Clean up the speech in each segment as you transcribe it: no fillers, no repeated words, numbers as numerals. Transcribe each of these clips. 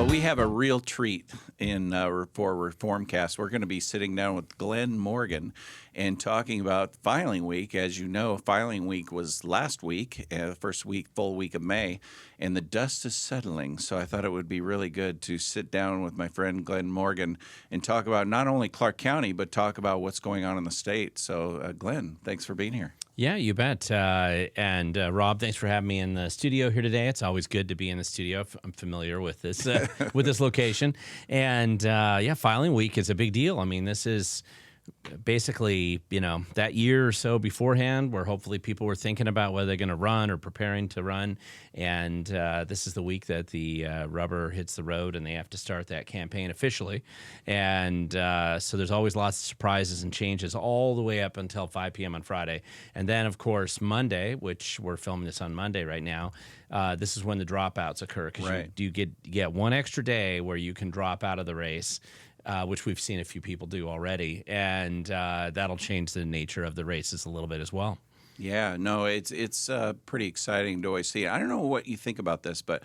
We have a real treat for Reformcast. We're going to be sitting down with Glen Morgan and talking about filing week. As you know, filing week was last week, first full week of May, and the dust is settling. So I thought it would be really good to sit down with my friend Glen Morgan and talk about not only Clark County, but talk about what's going on in the state. So, Glen, thanks for being here. Yeah, you bet. And Rob, thanks for having me in the studio here today. It's always good to be in the studio. I'm familiar with this with this location. And filing week is a big deal. I mean, this is basically, that year or so beforehand where hopefully people were thinking about whether they're going to run or preparing to run. And this is the week that the rubber hits the road and they have to start that campaign officially. And so there's always lots of surprises and changes all the way up until 5 p.m. on Friday. And then, of course, Monday, which we're filming this on Monday right now, this is when the dropouts occur because right. you get one extra day where you can drop out of the race. Which we've seen a few people do already, and that'll change the nature of the races a little bit as well. Yeah, no, it's pretty exciting to always see. I don't know what you think about this, but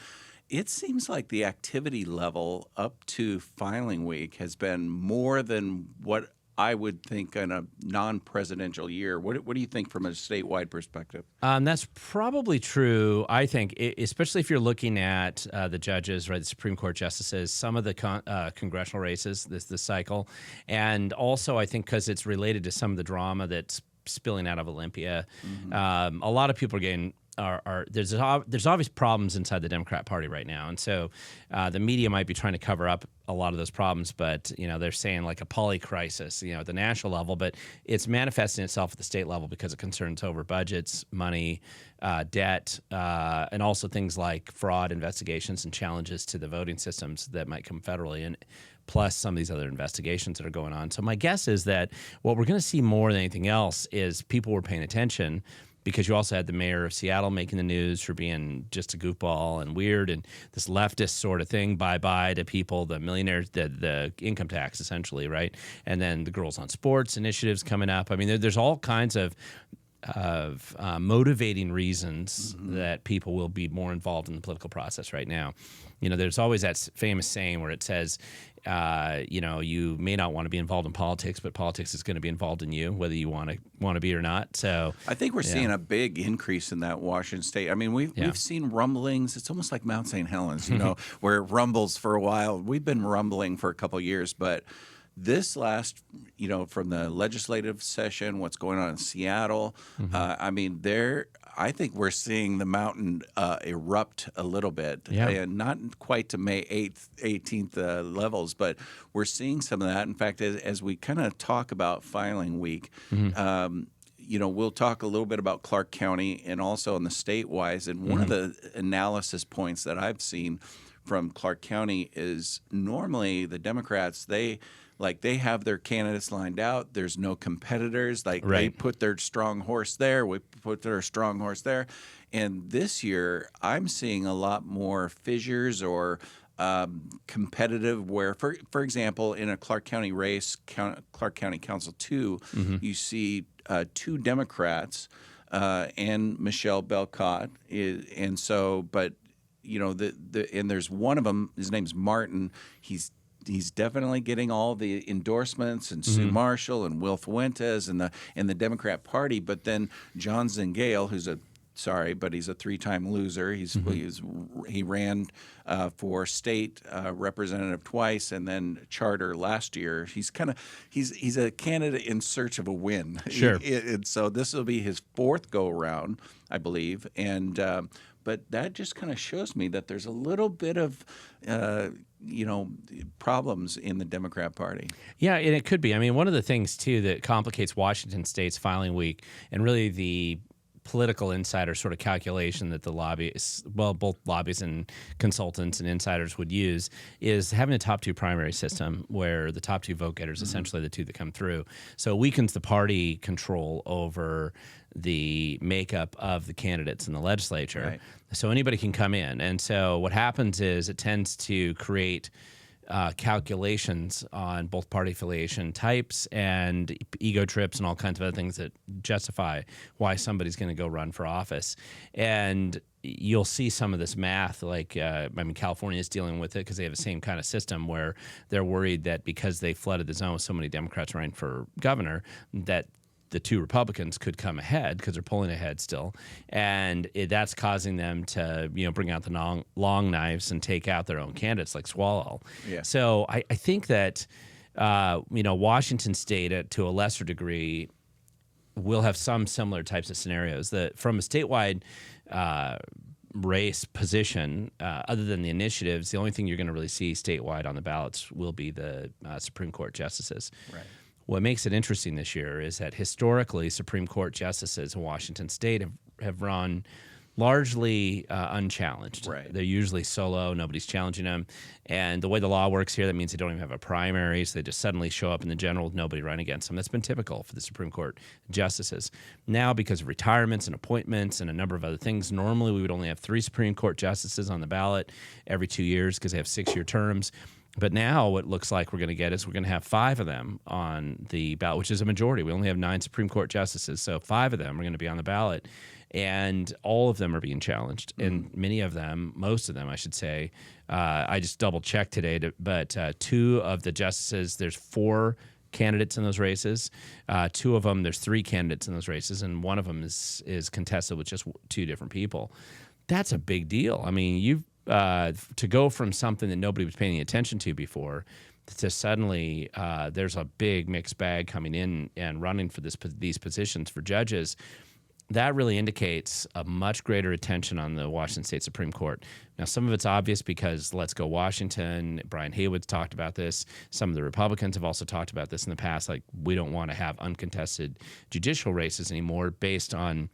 it seems like the activity level up to filing week has been more than what I would think in a non-presidential year. What do you think from a statewide perspective? That's probably true. I think, especially if you're looking at the judges, right, the Supreme Court justices, some of the congressional races this cycle, and also I think because it's related to some of the drama that's spilling out of Olympia, a lot of people are getting. There's obvious problems inside the Democrat Party right now, and so the media might be trying to cover up a lot of those problems. But they're saying like a poly crisis, at the national level, but it's manifesting itself at the state level because it concerns over budgets, money, debt, and also things like fraud investigations and challenges to the voting systems that might come federally, and plus some of these other investigations that are going on. So my guess is that what we're going to see more than anything else is people were paying attention. Because you also had the mayor of Seattle making the news for being just a goofball and weird and this leftist sort of thing, bye-bye to people, the millionaires, the income tax essentially, right? And then the Girls on Sports initiatives coming up. I mean, there's all kinds of motivating reasons that people will be more involved in the political process right now. There's always that famous saying where it says, you may not want to be involved in politics, but politics is going to be involved in you, whether you want to be or not. So I think we're seeing a big increase in that Washington State. I mean, we've seen rumblings. It's almost like Mount St. Helens, where it rumbles for a while. We've been rumbling for a couple of years, but this last, from the legislative session, what's going on in Seattle, I think we're seeing the mountain erupt a little bit, and not quite to May 8th, 18th levels, but we're seeing some of that. In fact, as we kind of talk about filing week, we'll talk a little bit about Clark County and also on the state-wise. And one of the analysis points that I've seen from Clark County is normally the Democrats, they have their candidates lined out. There's no competitors. They put their strong horse there. We put their strong horse there. And this year, I'm seeing a lot more fissures or competitive where, for example, in a Clark County race, Clark County Council 2, you see two Democrats and Michelle Belcott. And so, but, and there's one of them, his name's Martin. He's definitely getting all the endorsements, and Sue Marshall and Will Fuentes and the Democrat Party. But then John Zingale, he's a three-time loser. He ran for state representative twice and then charter last year. He's a candidate in search of a win. Sure. And so this will be his fourth go around, I believe. And but that just kind of shows me that there's a little bit of problems in the Democrat Party. Yeah, and it could be. I mean, one of the things, too, that complicates Washington State's filing week and really the political insider sort of calculation that the lobbyists, both lobbyists and consultants and insiders would use, is having a top two primary system where the top two vote getters, essentially the two that come through. So it weakens the party control over the makeup of the candidates in the legislature. Right. So anybody can come in. And so what happens is it tends to create calculations on both party affiliation types and ego trips and all kinds of other things that justify why somebody's going to go run for office. And you'll see some of this math, like, California is dealing with it because they have the same kind of system where they're worried that because they flooded the zone with so many Democrats running for governor, that the two Republicans could come ahead because they're pulling ahead still, and that's causing them to bring out the long knives and take out their own candidates like Swalwell. Yeah. So I think that Washington State, to a lesser degree, will have some similar types of scenarios. That from a statewide race position, other than the initiatives, the only thing you're going to really see statewide on the ballots will be the Supreme Court justices. Right. What makes it interesting this year is that historically, Supreme Court justices in Washington State have run largely unchallenged. Right. They're usually solo. Nobody's challenging them. And the way the law works here, that means they don't even have a primary, so they just suddenly show up in the general with nobody running against them. That's been typical for the Supreme Court justices. Now, because of retirements and appointments and a number of other things, normally we would only have 3 Supreme Court justices on the ballot every 2 years because they have 6-year terms. But now what looks like we're going to get is we're going to have 5 of them on the ballot, which is a majority. We only have 9 Supreme Court justices, so 5 of them are going to be on the ballot, and all of them are being challenged. And many of them, most of them, I should say, I just double-checked today, but 2 of the justices, there's 4 candidates in those races. 2 of them, there's 3 candidates in those races, and 1 of them is contested with just 2 different people. That's a big deal. I mean, to go from something that nobody was paying any attention to before to suddenly there's a big mixed bag coming in and running for these positions for judges, that really indicates a much greater attention on the Washington State Supreme Court. Now, some of it's obvious because Let's Go Washington, Brian Haywood's talked about this. Some of the Republicans have also talked about this in the past, like we don't want to have uncontested judicial races anymore based on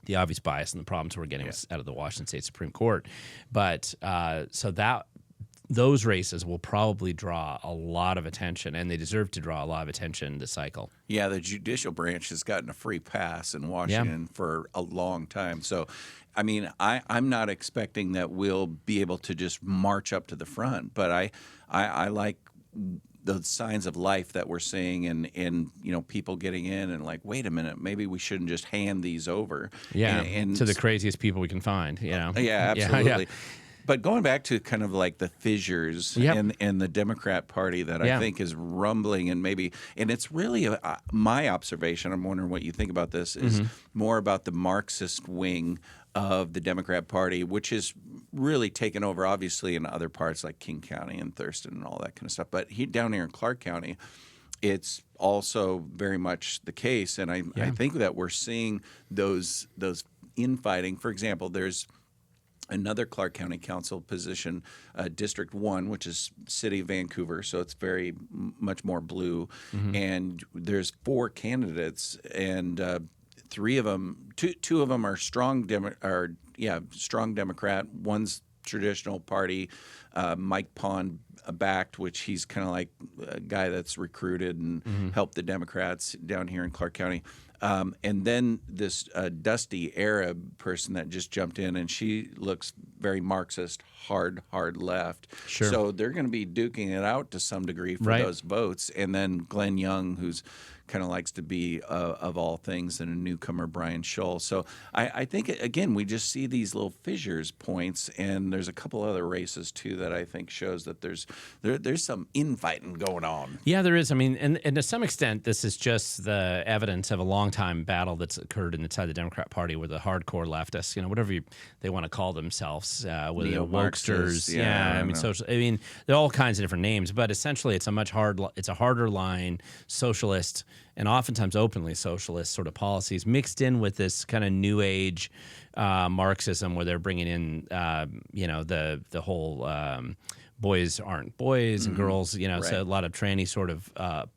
the obvious bias and the problems we're getting out of the Washington State Supreme Court. But those races will probably draw a lot of attention, and they deserve to draw a lot of attention this cycle. Yeah, the judicial branch has gotten a free pass in Washington for a long time. So, I mean, I'm not expecting that we'll be able to just march up to the front, but I like the signs of life that we're seeing and people getting in and like, wait a minute, maybe we shouldn't just hand these over. Yeah, and to the craziest people we can find, Yeah, absolutely. Yeah. But going back to kind of like the fissures in the Democrat Party that I think is rumbling and it's really my observation, I'm wondering what you think about this, is more about the Marxist wing of the Democrat Party, which is really taken over obviously in other parts like King County and Thurston and all that kind of stuff. But down here in Clark County, it's also very much the case. And I think that we're seeing those infighting. For example, there's another Clark County Council position, District 1, which is City of Vancouver, so it's very much more blue. And there's 4 candidates, and 3 of them, two of them are strong Democrat. One's traditional party, Mike Pond backed, which he's kind of like a guy that's recruited and helped the Democrats down here in Clark County. And then this Dusty Arab person that just jumped in, and she looks very Marxist, hard left. Sure. So they're going to be duking it out to some degree for those votes. And then Glenn Young, who's kind of likes to be, of all things, and a newcomer, Brian Scholl. So I think, again, we just see these little fissures points, and there's a couple other races, too, that I think shows that there's some infighting going on. Yeah, there is. I mean, and to some extent, this is just the evidence of a long-time battle that's occurred inside the Democrat Party with the hardcore leftists, whatever they want to call themselves, with the wokesters. Social. I mean, there are all kinds of different names, but essentially, it's a harder line socialist and oftentimes openly socialist sort of policies mixed in with this kind of new age Marxism, where they're bringing in, the whole boys aren't boys and girls, so a lot of tranny sort of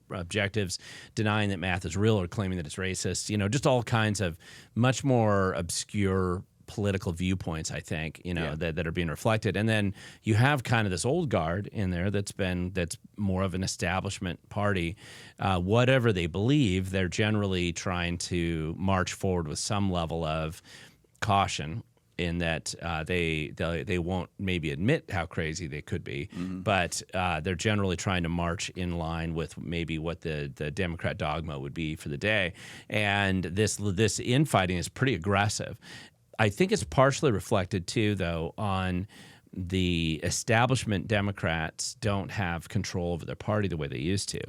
objectives, denying that math is real or claiming that it's racist, just all kinds of much more obscure political viewpoints, I think, that are being reflected. And then you have kind of this old guard in there that's more of an establishment party. Whatever they believe, they're generally trying to march forward with some level of caution. in that they won't maybe admit how crazy they could be, but they're generally trying to march in line with maybe what the Democrat dogma would be for the day. And this infighting is pretty aggressive. I think it's partially reflected too, though, on the establishment Democrats don't have control over their party the way they used to.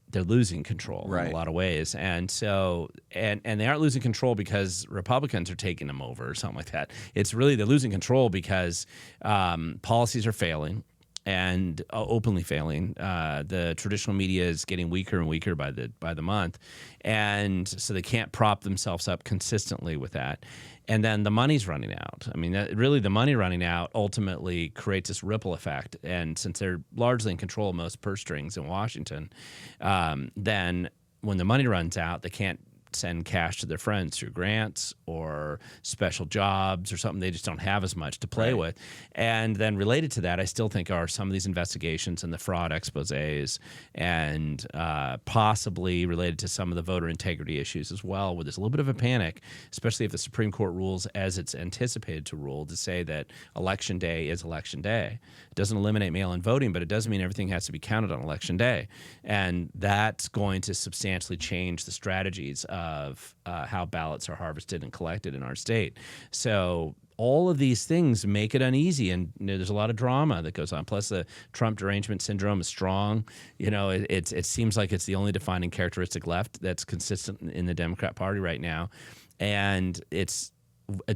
They're losing control in a lot of ways. And so, and they aren't losing control because Republicans are taking them over or something like that. It's really they're losing control because policies are failing and openly failing. The traditional media is getting weaker and weaker by the month. And so they can't prop themselves up consistently with that. And then the money's running out. I mean, really the money running out ultimately creates this ripple effect. And since they're largely in control of most purse strings in Washington, then when the money runs out, they can't send cash to their friends through grants or special jobs or something. They just don't have as much to play with. And then related to that, I still think are some of these investigations and the fraud exposés, and possibly related to some of the voter integrity issues as well, where there's a little bit of a panic, especially if the Supreme Court rules as it's anticipated to rule, to say that Election Day is Election Day. It doesn't eliminate mail-in voting, but it does mean everything has to be counted on Election Day. And that's going to substantially change the strategies of how ballots are harvested and collected in our state. So all of these things make it uneasy, and there's a lot of drama that goes on. Plus, the Trump derangement syndrome is strong. It seems like it's the only defining characteristic left that's consistent in the Democrat Party right now, and it's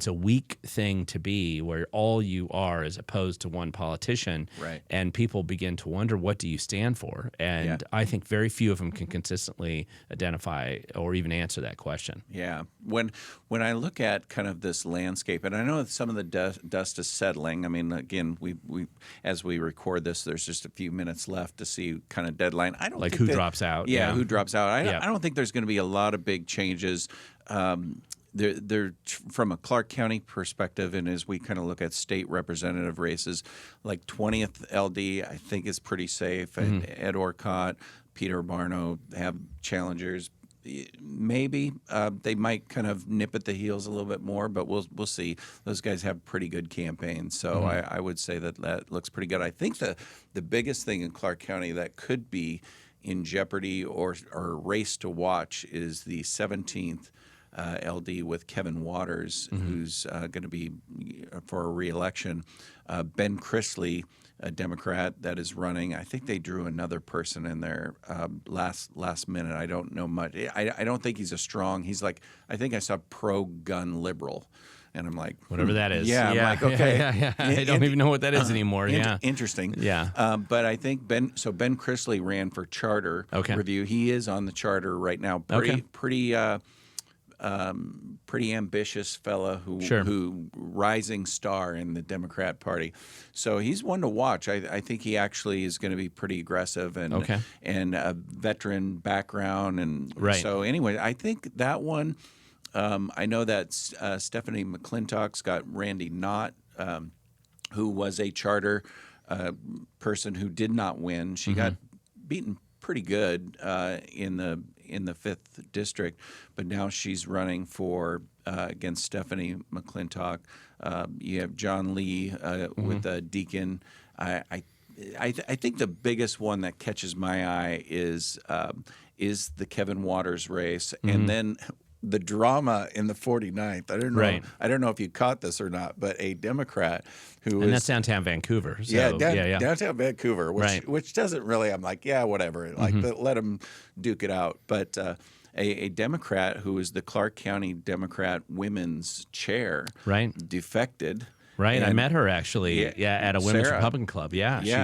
a weak thing to be, where all you are is opposed to one politician, and people begin to wonder, what do you stand for? And I think very few of them can consistently identify or even answer that question. Yeah. When I look at kind of this landscape, and I know that some of the dust is settling. I mean, again, we as we record this, there's just a few minutes left to see kind of deadline. I don't like think who drops out. Yeah, who drops out. I don't think there's going to be a lot of big changes. They're from a Clark County perspective, and as we kind of look at state representative races, like 20th LD, I think is pretty safe. Ed Orcott, Peter Barno have challengers. Maybe they might kind of nip at the heels a little bit more, but we'll see. Those guys have pretty good campaigns, so I would say that looks pretty good. I think the biggest thing in Clark County that could be in jeopardy or race to watch is the 17th LD with Kevin Waters, who's going to be for a re-election. Ben Chrisley, a Democrat that is running. I think they drew another person in there last minute. I don't know much. I don't think he's a strong. He's like, I think I saw pro-gun liberal. And I'm like, whatever that is. Yeah, I'm like, okay. I don't even know what that is anymore. Interesting. Yeah. But I think Ben Chrisley ran for charter review. He is on the charter right now. Pretty ambitious fella who rising star in the Democrat Party. So he's one to watch. I think he actually is going to be pretty aggressive and a veteran background. And so anyway, I think that one, I know that Stephanie McClintock's got Randy Knott, who was a charter person who did not win. She got beaten pretty good in the 5th district, but now she's running for against Stephanie McClintock. You have John Lee with Deacon. I think the biggest one that catches my eye is the Kevin Waters race, and then the drama in the 49th. I don't know if you caught this or not, but a Democrat that's downtown Vancouver. So, downtown Vancouver, which doesn't really. I'm like, yeah, whatever. Like, let them duke it out. But a Democrat who is the Clark County Democrat Women's Chair, defected. Right, and I met her actually. At a women's Sarah, Republican club.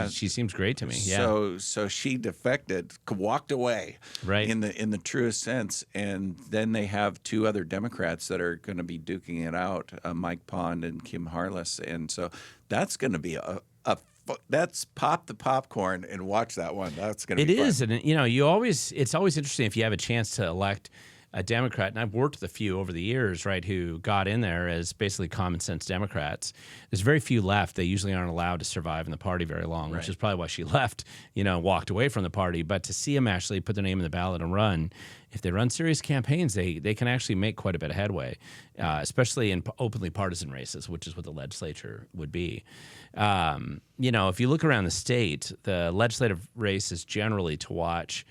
She seems great to me. Yeah. So she defected, walked away. In the truest sense, and then they have two other Democrats that are going to be duking it out, Mike Pond and Kim Harless, and so that's going to be that's pop the popcorn and watch that one. That's going to be fun. It is, and it's always interesting if you have a chance to elect a Democrat, and I've worked with a few over the years, right, who got in there as basically common sense Democrats. There's very few left. They usually aren't allowed to survive in the party very long, which is probably why she left, walked away from the party. But to see them actually put their name in the ballot and run, if they run serious campaigns, they can actually make quite a bit of headway, especially in openly partisan races, which is what the legislature would be. If you look around the state, the legislative race is generally to watch,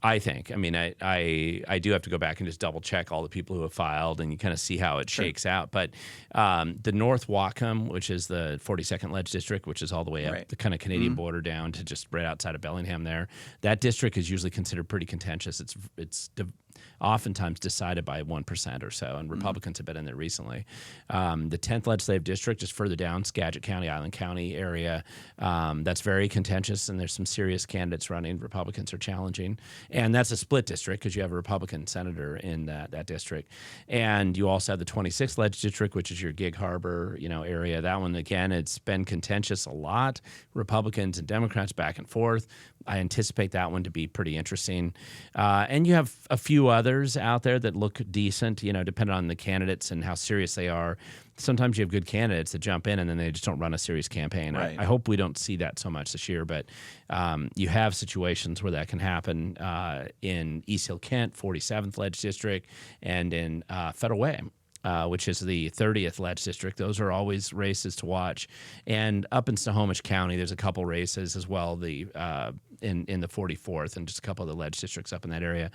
I think. I mean, I do have to go back and just double check all the people who have filed, and you kind of see how it shakes out. But the North Whatcom, which is the 42nd Ledge District, which is all the way up the kind of Canadian border down to just right outside of Bellingham there, that district is usually considered pretty contentious. It's oftentimes decided by 1% or so, and Republicans have been in there recently. The 10th Legislative District is further down, Skagit County, Island County area. That's very contentious, and there's some serious candidates running. Republicans are challenging. And that's a split district because you have a Republican senator in that district. And you also have the 26th Ledge District, which is your Gig Harbor area. That one, again, it's been contentious a lot. Republicans and Democrats back and forth. I anticipate that one to be pretty interesting. And you have a few others out there that look decent, depending on the candidates and how serious they are. Sometimes you have good candidates that jump in and then they just don't run a serious campaign. Right. I hope we don't see that so much this year, but you have situations where that can happen in East Hill, Kent, 47th Ledge District, and in Federal Way. Which is the 30th Ledge District. Those are always races to watch. And up in Snohomish County, there's a couple races as well, in the 44th and just a couple of the Ledge Districts up in that area.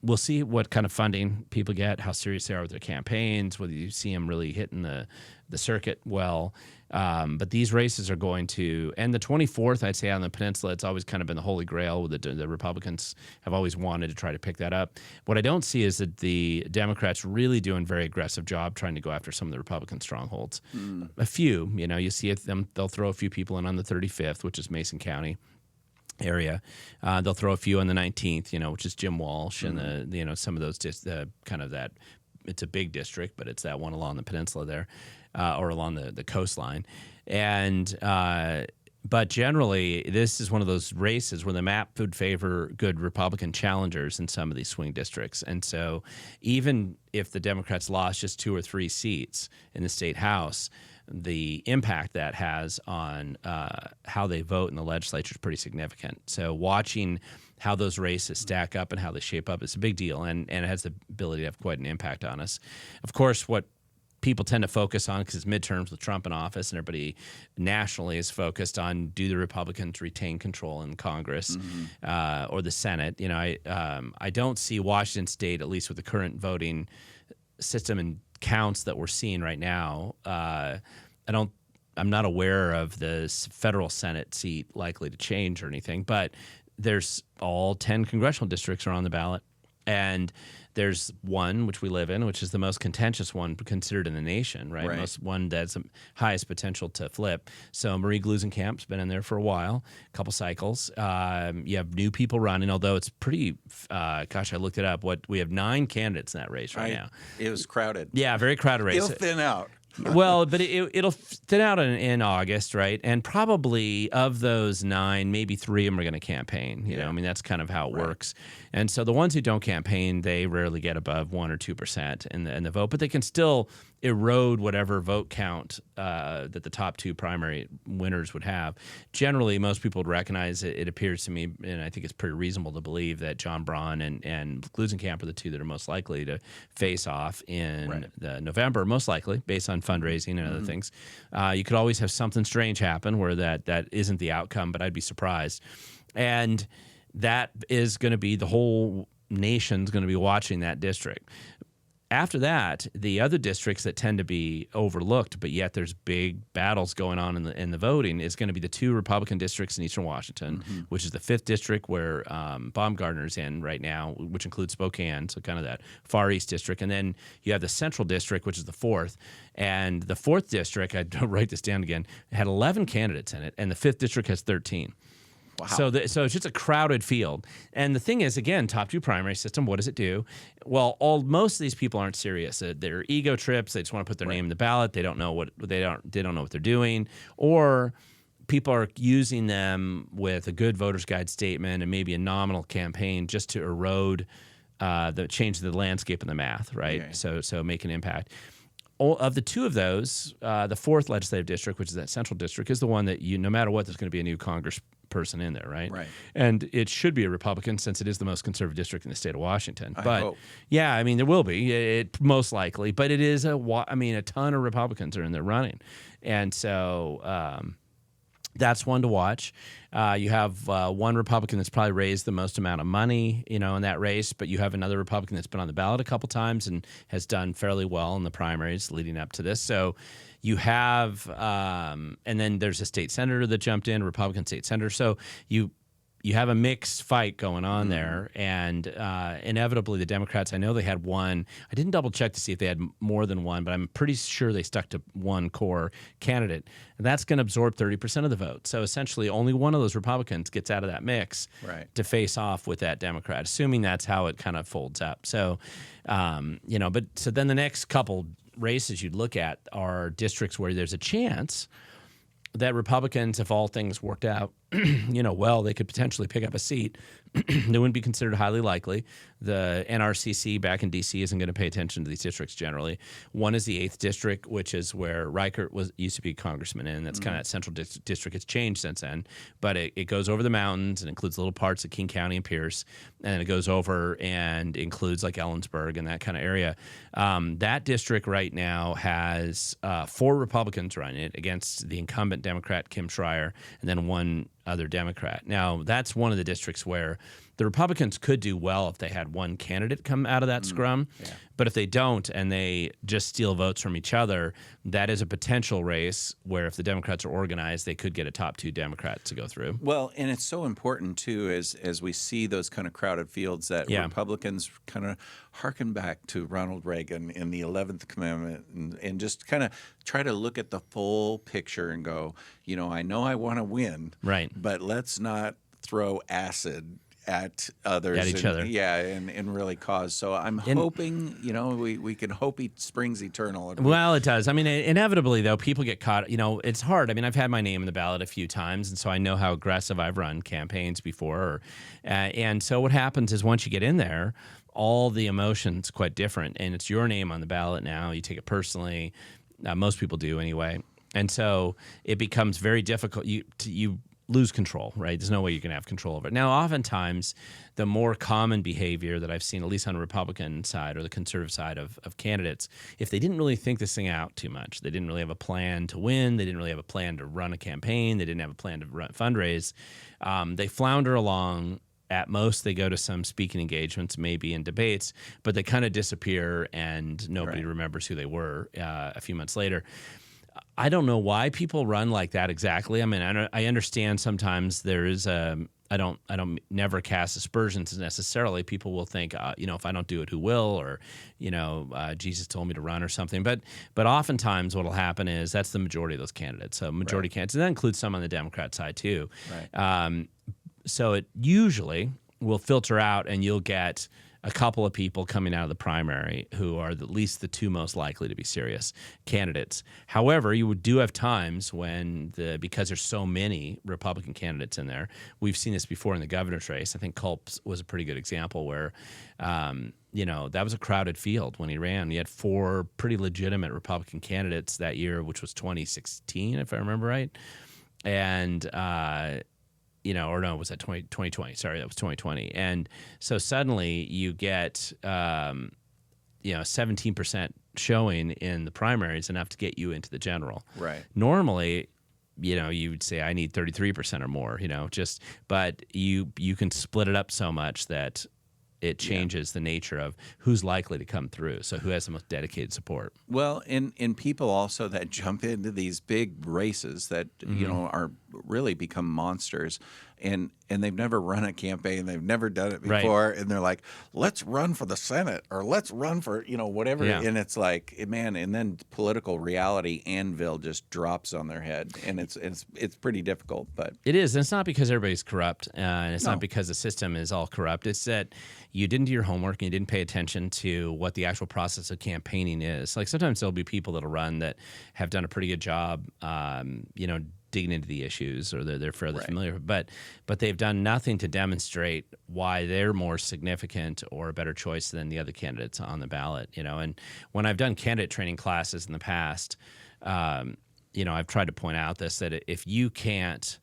We'll see what kind of funding people get, how serious they are with their campaigns, whether you see them really hitting the circuit well. But these races are going to, and the 24th, I'd say on the peninsula, it's always kind of been the holy grail. The Republicans have always wanted to try to pick that up. What I don't see is that the Democrats really doing a very aggressive job trying to go after some of the Republican strongholds. A few, you see them, they'll throw a few people in on the 35th, which is Mason County area. They'll throw a few on the 19th, which is Jim Walsh, and some of those just kind of that. It's a big district, but it's that one along the peninsula there, or along the coastline. And but generally, this is one of those races where the map would favor good Republican challengers in some of these swing districts. And so even if the Democrats lost just 2 or 3 seats in the state house, the impact that has on how they vote in the legislature is pretty significant. So watching how those races stack up and how they shape up is a big deal, and it has the ability to have quite an impact on us. Of course, what people tend to focus on, because it's midterms with Trump in office, and everybody nationally is focused on, do the Republicans retain control in Congress or the Senate? I don't see Washington State, at least with the current voting system and counts that we're seeing right now. I'm not aware of the federal Senate seat likely to change or anything, but there's all 10 congressional districts are on the ballot. And there's one, which we live in, which is the most contentious one considered in the nation, right? Most one that's the highest potential to flip. So Marie Glusenkamp's been in there for a while, a couple cycles. You have new people running, although it's pretty, I looked it up. We have 9 candidates in that race right now. It was crowded. Yeah, very crowded race. It'll thin out. Well, but it'll thin out in August, right? And probably of those 9, maybe 3 of them are going to campaign. That's kind of how it works. And so the ones who don't campaign, they rarely get above 1 or 2% in the vote, but they can still erode whatever vote count that the top 2 primary winners would have. Generally, most people would recognize it. It appears to me, and I think it's pretty reasonable to believe, that John Braun and Glusenkamp are the 2 that are most likely to face off in November, most likely, based on fundraising and other things. You could always have something strange happen where that isn't the outcome, but I'd be surprised. And that is going to be, the whole nation's going to be watching that district. After that, the other districts that tend to be overlooked, but yet there's big battles going on in the voting, is going to be the 2 Republican districts in Eastern Washington, which is the 5th district where Baumgartner's in right now, which includes Spokane, so kind of that far east district. And then you have the Central District, which is the 4th. And the 4th district, I write this down again, had 11 candidates in it, and the 5th district has 13. Wow. So it's just a crowded field. And the thing is, again, top 2 primary system, what does it do? Well, most of these people aren't serious. They're ego trips. They just want to put their name in the ballot. They don't know what they don't know what they're doing, or people are using them with a good voter's guide statement and maybe a nominal campaign just to erode change the landscape and the math, right? Okay. So make an impact. Of the two of those, the fourth legislative district, which is that central district, is the one that no matter what, there's going to be a new Congress person in there, right? Right. And it should be a Republican since it is the most conservative district in the state of Washington. I But hope. yeah, I mean, there will be, it most likely, but it is a ton of Republicans are in there running. And so that's one to watch. You have one Republican that's probably raised the most amount of money, in that race, but you have another Republican that's been on the ballot a couple times and has done fairly well in the primaries leading up to this. So you have, and then there's a state senator that jumped in, a Republican state senator. So you have a mixed fight going on there, and inevitably the Democrats, I know they had one. I didn't double check to see if they had more than one, but I'm pretty sure they stuck to one core candidate, and that's going to absorb 30% of the vote. So essentially only one of those Republicans gets out of that mix to face off with that Democrat, assuming that's how it kind of folds up. So, but so then the next couple races you'd look at are districts where there's a chance that Republicans, if all things worked out, well, they could potentially pick up a seat. They wouldn't be considered highly likely. The NRCC back in D.C. isn't going to pay attention to these districts generally. One is the 8th District, which is where Reichert used to be congressman in. That's kind of that central district. It's changed since then, but it goes over the mountains and includes little parts of King County and Pierce, and then it goes over and includes like Ellensburg and that kind of area. That district right now has 4 Republicans running it against the incumbent Democrat Kim Schreier, and then one other Democrat. Now, that's one of the districts where the Republicans could do well if they had one candidate come out of that scrum. Yeah. But if they don't and they just steal votes from each other, that is a potential race where if the Democrats are organized, they could get a top 2 Democrat to go through. Well, and it's so important, too, as we see those kind of crowded fields that Republicans kind of harken back to Ronald Reagan in the 11th Commandment and just kind of try to look at the full picture and go, I know I want to win, right? But let's not throw acid at others, at each other, and really cause. So I'm hoping, we can hope it springs eternal. Well, it does. I mean, inevitably though, people get caught. It's hard. I mean, I've had my name in the ballot a few times, and so I know how aggressive I've run campaigns before. And so what happens is once you get in there, all the emotions quite different, and it's your name on the ballot now. You take it personally. Most people do anyway, and so it becomes very difficult. You lose control, right? There's no way you can have control over it. Now, oftentimes, the more common behavior that I've seen, at least on the Republican side or the conservative side of candidates, if they didn't really think this thing out too much, they didn't really have a plan to win, they didn't really have a plan to run a campaign, they didn't have a plan to fundraise, they flounder along. At most, they go to some speaking engagements, maybe in debates, but they kind of disappear and nobody remembers who they were a few months later. I don't know why people run like that exactly. I mean, I understand sometimes there is I don't never cast aspersions necessarily. People will think, if I don't do it, who will? Or, Jesus told me to run or something. But oftentimes what will happen is that's the majority of those candidates. So majority candidates, and that includes some on the Democrat side too. Right. So it usually will filter out, and you'll get a couple of people coming out of the primary who are at least the 2 most likely to be serious candidates. However, you do have times when because there's so many Republican candidates in there, we've seen this before in the governor's race. I think Culp's was a pretty good example where, that was a crowded field when he ran. He had 4 pretty legitimate Republican candidates that year, which was 2016, if I remember right. And, was that 2020? Sorry, that was 2020. And so suddenly you get, 17% showing in the primaries, enough to get you into the general. Right. Normally, you would say I need 33% or more, but you can split it up so much that it changes the nature of who's likely to come through. So who has the most dedicated support? Well, in people also that jump into these big races that, are really become monsters, and they've never run a campaign, they've never done it before, and they're like, let's run for the Senate, or let's run for, whatever. Yeah. And it's like, man, and then political reality anvil just drops on their head, and it's pretty difficult. But it is. And it's not because everybody's corrupt, and it's not because the system is all corrupt. It's that you didn't do your homework and you didn't pay attention to what the actual process of campaigning is. Like sometimes there'll be people that'll run that have done a pretty good job, digging into the issues, or they're fairly Right. familiar. But they've done nothing to demonstrate why they're more significant or a better choice than the other candidates on the ballot. And when I've done candidate training classes in the past, I've tried to point out that if you can't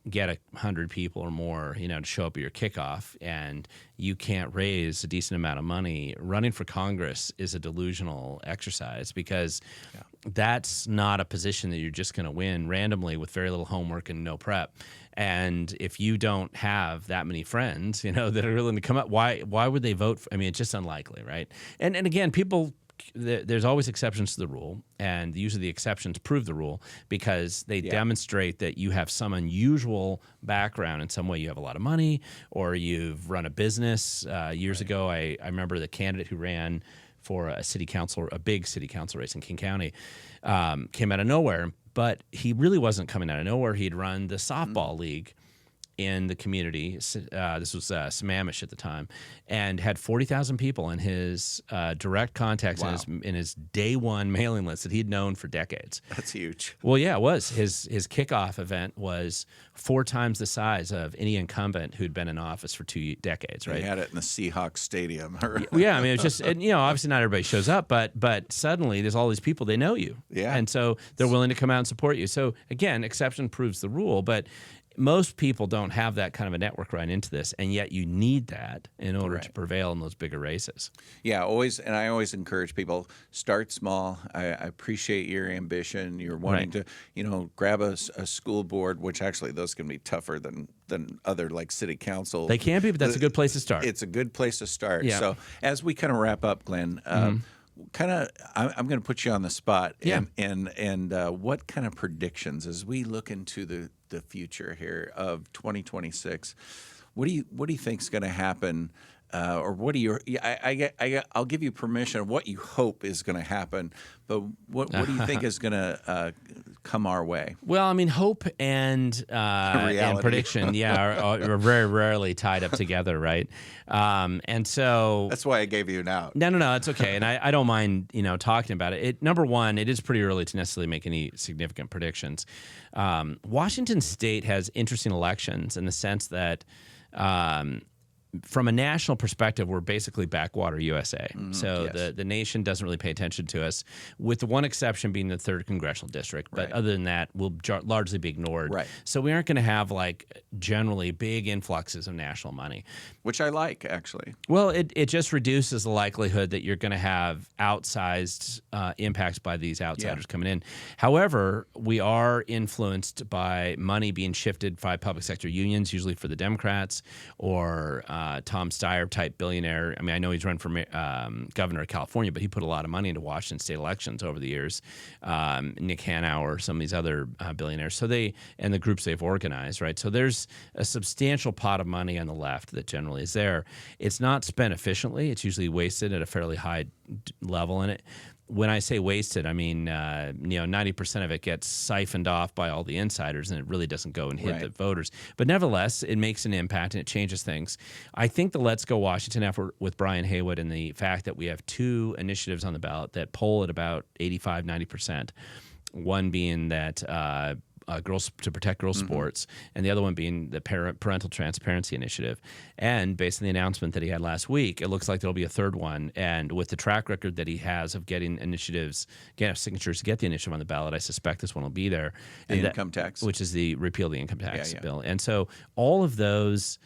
get 100 people or more, to show up at your kickoff, and you can't raise a decent amount of money, running for Congress is a delusional exercise, because that's not a position that you're just going to win randomly with very little homework and no prep. And if you don't have that many friends, that are willing to come up, why would they vote I mean, it's just unlikely, right? And again, people, there's always exceptions to the rule, and usually the exceptions prove the rule, because they demonstrate that you have some unusual background in some way. You have a lot of money, or you've run a business. Years ago, I remember the candidate who ran for a big city council race in King County, came out of nowhere, but he really wasn't coming out of nowhere. He'd run the softball league in the community. This was Sammamish at the time, and had 40,000 people in his direct contacts in his day one mailing list that he'd known for decades. That's huge. Well, yeah, it was. His kickoff event was 4 times the size of any incumbent who'd been in office for 2 decades, right? They had it in the Seahawks Stadium. Yeah, I mean, it was just, and, obviously not everybody shows up, but suddenly there's all these people, they know you. Yeah. And so they're willing to come out and support you. So again, exception proves the rule, but most people don't have that kind of a network right into this, and yet you need that in order to prevail in those bigger races. Yeah, always, and I always encourage people, start small. I appreciate your ambition. You're wanting to, grab a school board, which actually those can be tougher than other like city council. They can be, but that's a good place to start. It's a good place to start. Yeah. So as we kind of wrap up, Glenn, I'm going to put you on the spot. Yeah. And what kind of predictions as we look into the future here of 2026? What do you think is going to happen? Or what do you? I'll give you permission of what you hope is going to happen, but what do you think is going to come our way? Well, I mean, hope and prediction, are very rarely tied up together, right? And so that's why I gave you an out. No, it's okay, and I don't mind talking about it. Number one, it is pretty early to necessarily make any significant predictions. Washington State has interesting elections in the sense that. From a national perspective, we're basically backwater USA. So the nation doesn't really pay attention to us, with the one exception being the 3rd congressional district. But other than that, we'll largely be ignored. Right. So we aren't going to have generally big influxes of national money. Which I like, actually. Well, it just reduces the likelihood that you're going to have outsized impacts by these outsiders coming in. However, we are influenced by money being shifted by public sector unions, usually for the Democrats, or Tom Steyer type billionaire. I mean, I know he's run for governor of California, but he put a lot of money into Washington state elections over the years. Nick Hanauer, some of these other billionaires. So and the groups they've organized, right? So there's a substantial pot of money on the left that generally is there. It's not spent efficiently. It's usually wasted at a fairly high level in it. When I say wasted, I mean 90% of it gets siphoned off by all the insiders, and it really doesn't go and hit the voters. But nevertheless, it makes an impact and it changes things. I think the Let's Go Washington effort with Brian Haywood, and the fact that we have 2 initiatives on the ballot that poll at about 85-90%. One being that girls to protect girls' sports, and the other one being the parental transparency initiative. And based on the announcement that he had last week, it looks like there'll be a 3rd one. And with the track record that he has of getting signatures to get the initiative on the ballot, I suspect this one will be there. The income tax, which is the repeal the income tax bill. And so all of those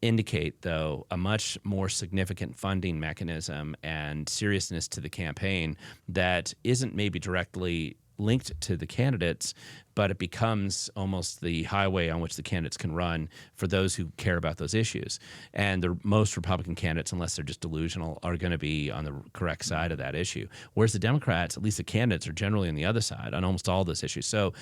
indicate, though, a much more significant funding mechanism and seriousness to the campaign that isn't maybe directly linked to the candidates, but it becomes almost the highway on which the candidates can run for those who care about those issues. And the most Republican candidates, unless they're just delusional, are going to be on the correct side of that issue. Whereas the Democrats, at least the candidates, are generally on the other side on almost all those issues. So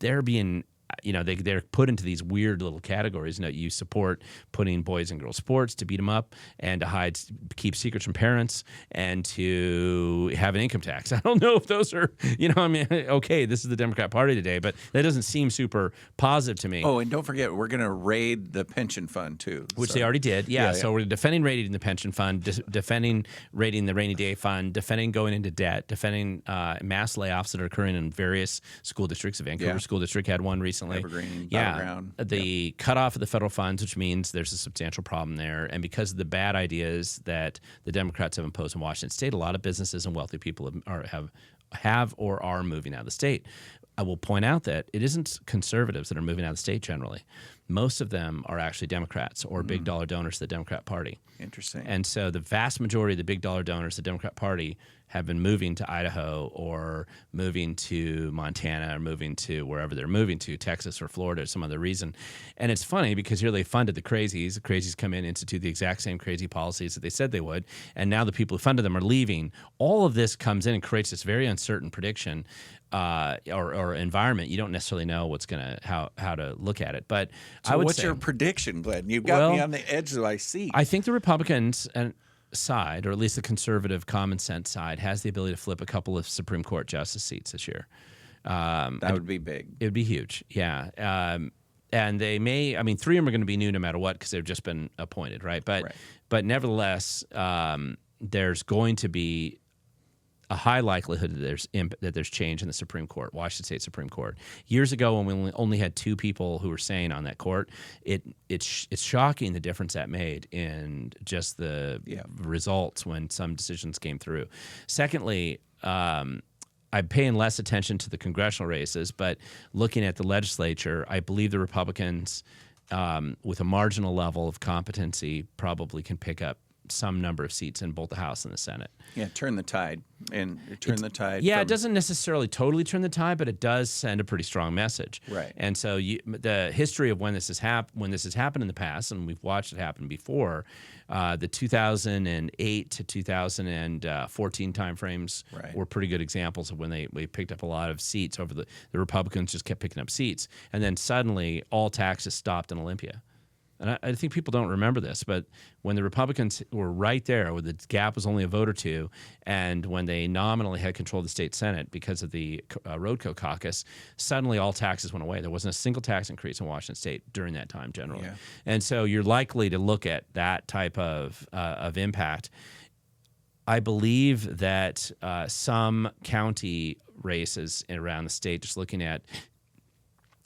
they're being they're put into these weird little categories. You support putting boys and girls sports to beat them up and to keep secrets from parents and to have an income tax. I don't know if those are, okay, this is the Democrat Party today, but that doesn't seem super positive to me. Oh, and don't forget, we're going to raid the pension fund too. Which they already did. Yeah. So we're defending raiding the pension fund, defending raiding the rainy day fund, defending going into debt, defending mass layoffs that are occurring in various school districts. The Vancouver School District had one recently. Evergreen, Battleground. The cutoff of the federal funds, which means there's a substantial problem there. And because of the bad ideas that the Democrats have imposed in Washington State, a lot of businesses and wealthy people have or are moving out of the state. I will point out that it isn't conservatives that are moving out of the state generally. Most of them are actually Democrats or big dollar donors to the Democrat Party. Interesting. And so the vast majority of the big dollar donors to the Democrat Party have been moving to Idaho or moving to Montana or moving to wherever they're moving to, Texas or Florida or some other reason. And it's funny because here they funded the crazies. The crazies come in, institute the exact same crazy policies that they said they would, and now the people who funded them are leaving. All of this comes in and creates this very uncertain prediction or environment. You don't necessarily know what's how to look at it. But so I would what's say, your prediction, Glenn? You've got me on the edge of my seat. I think the Republicans side, or at least the conservative common sense side, has the ability to flip a couple of Supreme Court justice seats this year. That would be big. It would be huge, yeah. And they may, 3 of them are going to be new no matter what because they've just been appointed, right? But nevertheless, there's going to be a high likelihood that there's change in the Supreme Court, Washington State Supreme Court. Years ago, when we only had 2 people who were saying on that court, it's shocking the difference that made in just the results when some decisions came through. Secondly, I'm paying less attention to the congressional races, but looking at the legislature, I believe the Republicans, with a marginal level of competency, probably can pick up some number of seats in both the House and the Senate. Yeah, turn the tide. Yeah, it doesn't necessarily totally turn the tide, but it does send a pretty strong message. Right. And so the history of when this has happened in the past, and we've watched it happen before, the 2008 to 2014 timeframes were pretty good examples of when we picked up a lot of seats over the Republicans just kept picking up seats, and then suddenly all taxes stopped in Olympia. And I think people don't remember this, but when the Republicans were right there, where the gap was only a vote or two, and when they nominally had control of the state Senate because of the Roadco caucus, suddenly all taxes went away. There wasn't a single tax increase in Washington State during that time generally. Yeah. And so you're likely to look at that type of impact. I believe that some county races around the state,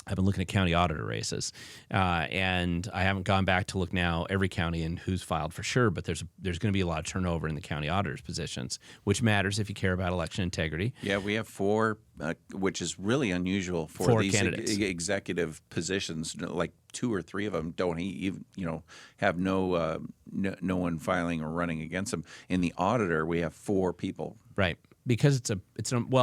I've been looking at county auditor races, and I haven't gone back to look now every county and who's filed for sure, but there's going to be a lot of turnover in the county auditors positions, which matters if you care about election integrity. Yeah, we have 4, which is really unusual for these executive positions. Like 2 or 3 of them don't even, have no one filing or running against them. In the auditor, we have 4 people. Right. Because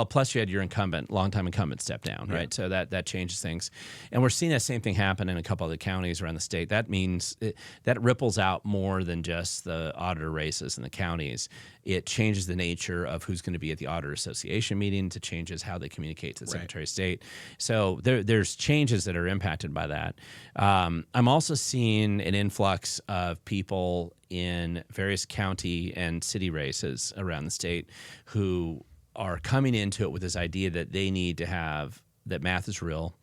plus you had your longtime incumbent step down, right? So that changes things, and we're seeing that same thing happen in a couple of the counties around the state. That means that ripples out more than just the auditor races in the counties. It changes the nature of who's going to be at the Auditor Association meetings. It changes how they communicate to the Secretary of State. So there's changes that are impacted by that. I'm also seeing an influx of people in various county and city races around the state who are coming into it with this idea that they need to have that math is real,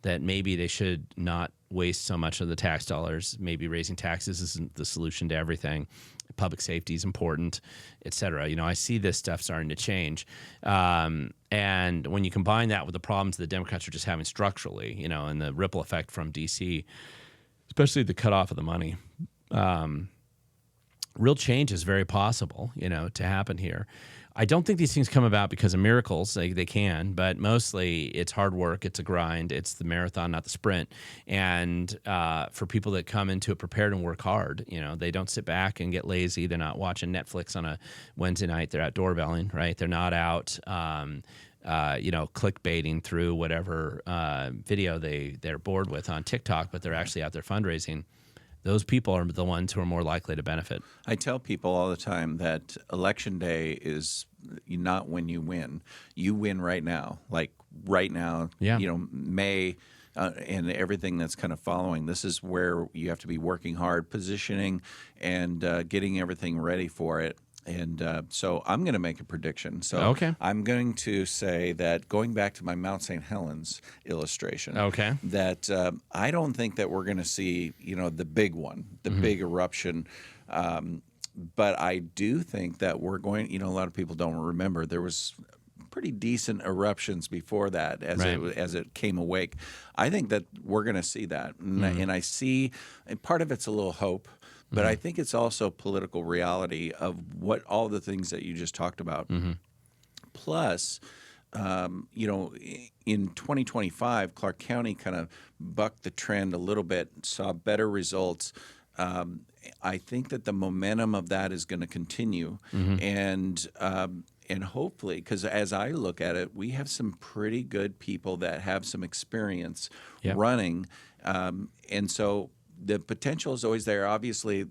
that maybe they should not waste so much of the tax dollars. Maybe raising taxes isn't the solution to everything. Public safety is important, et cetera. I see this stuff starting to change. And when you combine that with the problems the Democrats are just having structurally, and the ripple effect from D.C., especially the cutoff of the money, real change is very possible, to happen here. I don't think these things come about because of miracles. They can, but mostly it's hard work. It's a grind. It's the marathon, not the sprint. And for people that come into it prepared and work hard, they don't sit back and get lazy. They're not watching Netflix on a Wednesday night. They're out doorbelling, right? They're not out, clickbaiting through whatever video they're bored with on TikTok, but they're actually out there fundraising. Those people are the ones who are more likely to benefit. I tell people all the time that Election Day is not when you win. You win right now. Like right now, yeah. May and everything that's kind of following. This is where you have to be working hard, positioning, and getting everything ready for it. And so I'm going to make a prediction. So Okay. I'm going to say that, going back to my Mount St. Helens illustration, Okay. that I don't think that we're going to see, the big one, the big eruption. But I do think that we're going, a lot of people don't remember, there was pretty decent eruptions before that as it came awake. I think that we're going to see that. And I see, and part of it's a little hope, but I think it's also political reality of what all the things that you just talked about. Plus, in 2025, Clark County kind of bucked the trend a little bit, saw better results. I think that the momentum of that is going to continue, and hopefully, because as I look at it, we have some pretty good people that have some experience running, and so the potential is always there. Obviously,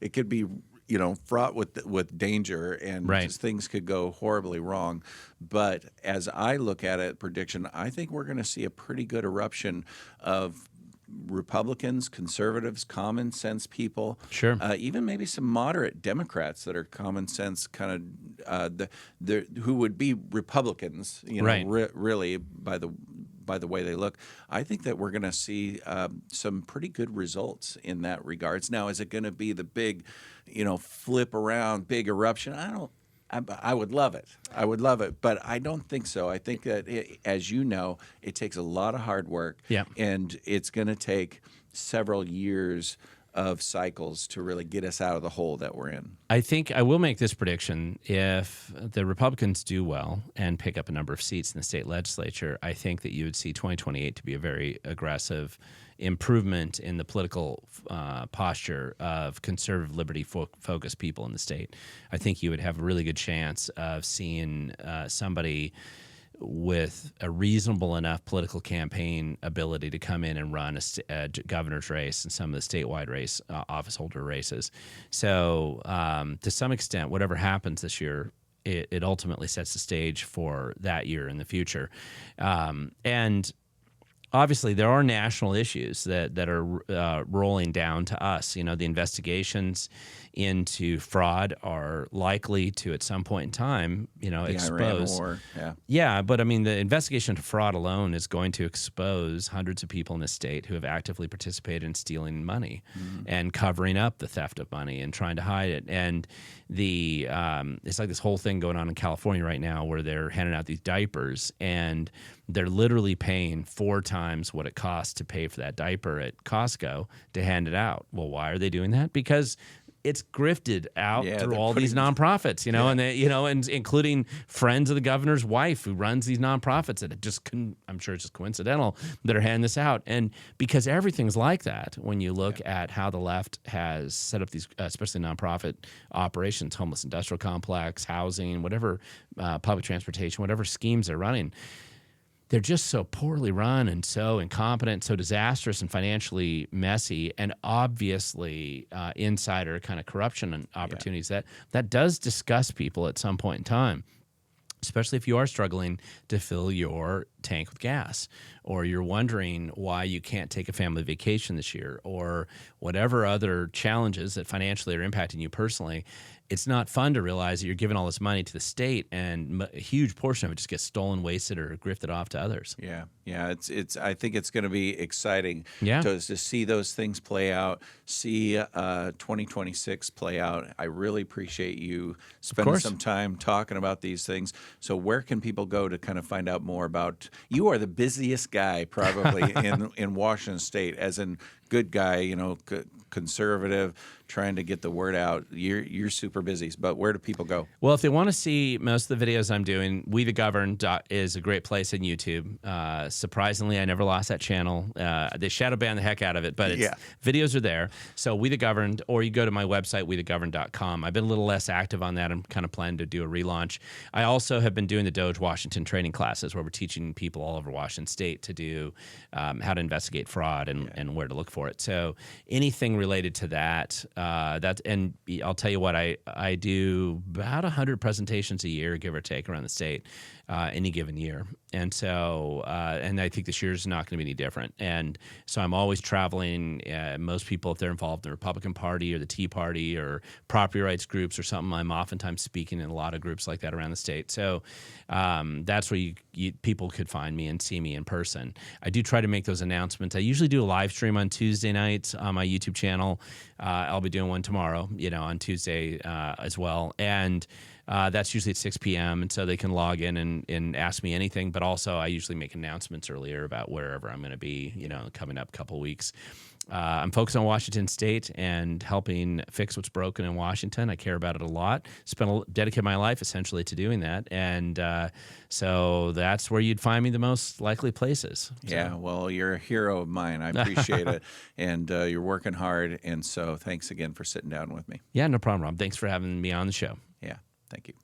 it could be fraught with danger, and just things could go horribly wrong. But as I look at it, prediction, I think we're going to see a pretty good eruption of Republicans, conservatives, common sense people, even maybe some moderate Democrats that are common sense, kind of who would be Republicans, really by the way they look. I think that we're going to see some pretty good results in that regards. Now, is it going to be the big, flip around, big eruption? I would love it. I would love it, but I don't think so. I think that, as you know, it takes a lot of hard work, and it's going to take several years of cycles to really get us out of the hole that we're in. I think I will make this prediction. If the Republicans do well and pick up a number of seats in the state legislature, I think that you would see 2028 to be a very aggressive improvement in the political posture of conservative, liberty-focused people in the state. I think you would have a really good chance of seeing somebody with a reasonable enough political campaign ability to come in and run a governor's race and some of the statewide office holder races. So to some extent, whatever happens this year, it ultimately sets the stage for that year in the future. And obviously, there are national issues that are rolling down to us. The investigations into fraud are likely to, at some point in time, expose. Iran war, yeah, but I mean, the investigation into fraud alone is going to expose hundreds of people in this state who have actively participated in stealing money and covering up the theft of money and trying to hide it. And it's like this whole thing going on in California right now, where they're handing out these diapers, and they're literally paying 4 times what it costs to pay for that diaper at Costco to hand it out. Well, why are they doing that? Because it's grifted out through all these nonprofits, and they, and including friends of the governor's wife who runs these nonprofits that I'm sure it's just coincidental that are handing this out. And because everything's like that, when you look at how the left has set up these, especially nonprofit operations, homeless industrial complex, housing, whatever, public transportation, whatever schemes they're running, they're just so poorly run and so incompetent, so disastrous and financially messy, and obviously insider kind of corruption and opportunities that does disgust people at some point in time, especially if you are struggling to fill your tank with gas, or you're wondering why you can't take a family vacation this year, or whatever other challenges that financially are impacting you personally. It's not fun to realize that you're giving all this money to the state, and a huge portion of it just gets stolen, wasted, or grifted off to others. Yeah. It's. I think it's going to be exciting to see those things play out, see 2026 play out. I really appreciate you spending some time talking about these things. So where can people go to kind of find out more about? You are the busiest guy probably in Washington State, as in good guy, conservative, trying to get the word out. You're super busy, but where do people go? Well, if they want to see most of the videos I'm doing, We the Govern is a great place on YouTube. Surprisingly, I never lost that channel. They shadow banned the heck out of it, but videos are there. So We the Govern, or you go to my website, wethegovern.com. I've been a little less active on that. I'm kind of planning to do a relaunch. I also have been doing the Doge Washington training classes, where we're teaching people all over Washington State to do how to investigate fraud and where to look for it. So anything related to that, and I'll tell you what, I do about 100 presentations a year, give or take, around the state. any given year. And so, and I think this year is not going to be any different. And so I'm always traveling. Most people, if they're involved in the Republican Party or the Tea Party or property rights groups or something, I'm oftentimes speaking in a lot of groups like that around the state. So that's where people could find me and see me in person. I do try to make those announcements. I usually do a live stream on Tuesday nights on my YouTube channel. I'll be doing one tomorrow, on Tuesday as well. And that's usually at 6 p.m. And so they can log in and ask me anything. But also I usually make announcements earlier about wherever I'm going to be, coming up a couple of weeks. I'm focused on Washington State and helping fix what's broken in Washington. I care about it a lot. Dedicate my life essentially to doing that. And so that's where you'd find me the most likely places. Yeah, well, you're a hero of mine. I appreciate it. And you're working hard. And so thanks again for sitting down with me. Yeah, no problem, Rob. Thanks for having me on the show. Yeah, thank you.